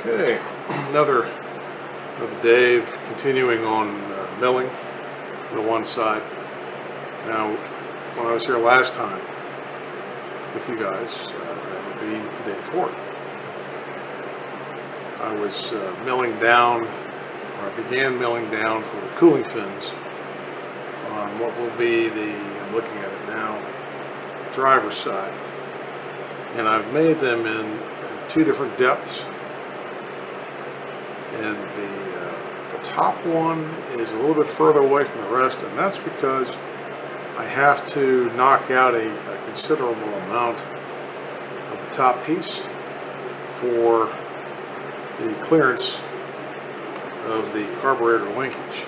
Okay, another day of continuing on milling on the one side. Now, when I was here last time with you guys, that would be the day before, I was milling down, or I began milling down for the cooling fins on what will be the, I'm looking at it now, driver's side. And I've made them in two different depths. And the top one is a little bit further away from the rest, and that's because I have to knock out a considerable amount of the top piece for the clearance of the carburetor linkage.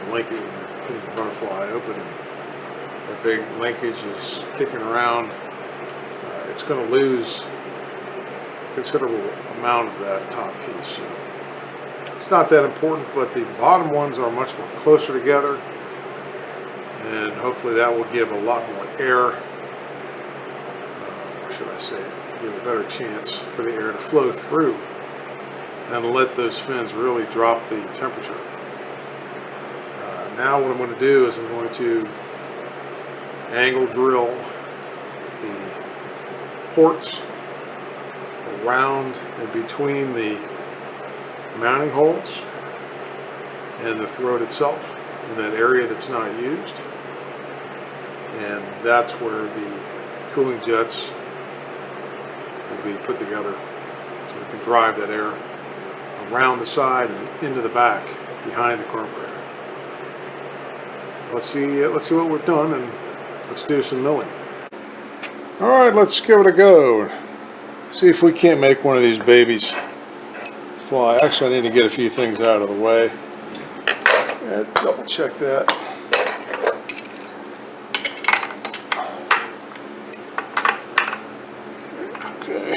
When you're putting the butterfly open and that big linkage is kicking around, it's going to lose a considerable amount of that top piece. So it's not that important, but the bottom ones are much more closer together, and hopefully that will give a lot more air, or should I say, give a better chance for the air to flow through and let those fins really drop the temperature. Now what I'm going to do is I'm going to angle drill the ports around and between the mounting holes and the throat itself in that area that's not used, and that's where the cooling jets will be put together so we can drive that air around the side and into the back behind the carburetor. Let's see what we've done, and let's do some milling. Alright, let's give it a go. See if we can't make one of these babies fly. Actually, I need to get a few things out of the way. And double check that. Okay.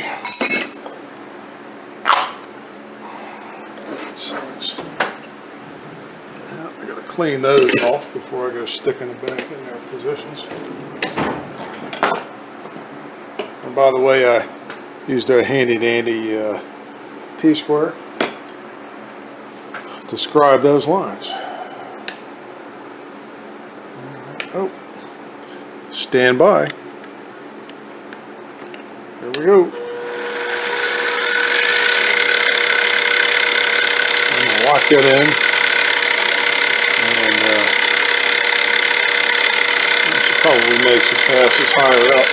Now, I gotta clean those off before I go sticking them back in their positions. And by the way, I used a handy dandy T-square to scribe those lines. Oh, stand by. Here we go. I'm gonna lock that in, and I should probably make some passes higher up.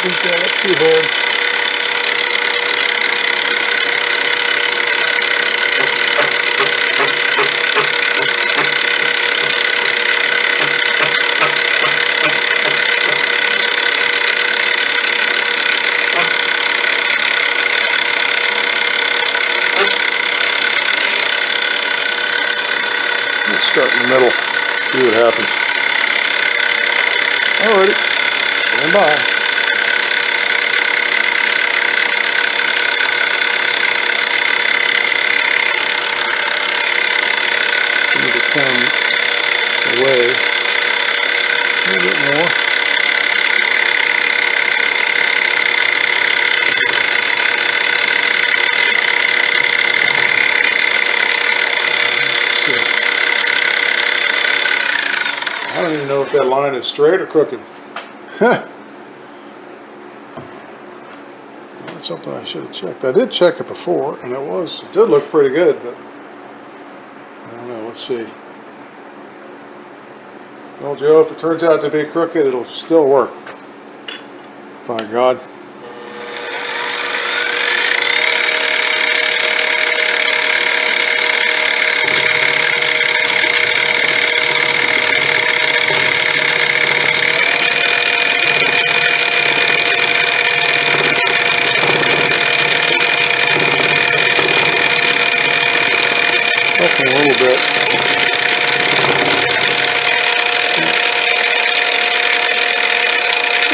Beat that up too hard. Let's start in the middle, see what happens. Alrighty, stand by. Come away a little bit more. I don't even know if that line is straight or crooked. That's something I should have checked. I did check it before, and it did look pretty good, but I don't know. Let's see. Well, Joe, if it turns out to be crooked, it'll still work. By God. Up a little bit.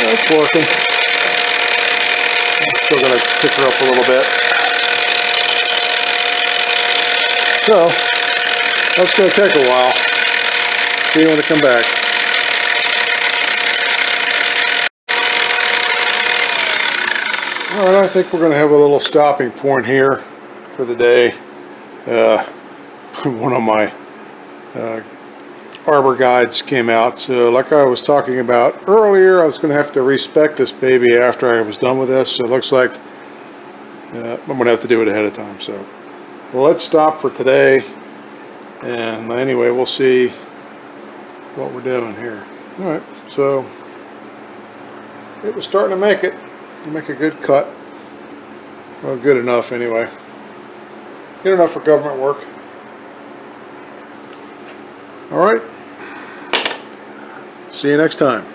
It's working. I'm still going to pick her up a little bit. So that's going to take a while. See you when I come back. Alright, I think we're going to have a little stopping point here for the day. One of my arbor guides came out, so like I was talking about earlier, I was going to have to respec this baby after I was done with this, so it looks like I'm going to have to do it ahead of time. So, well, let's stop for today, and anyway, we'll see what we're doing here. Alright, so it was starting to make a good cut. Well, good enough anyway. Good enough for government work. Alright. See you next time.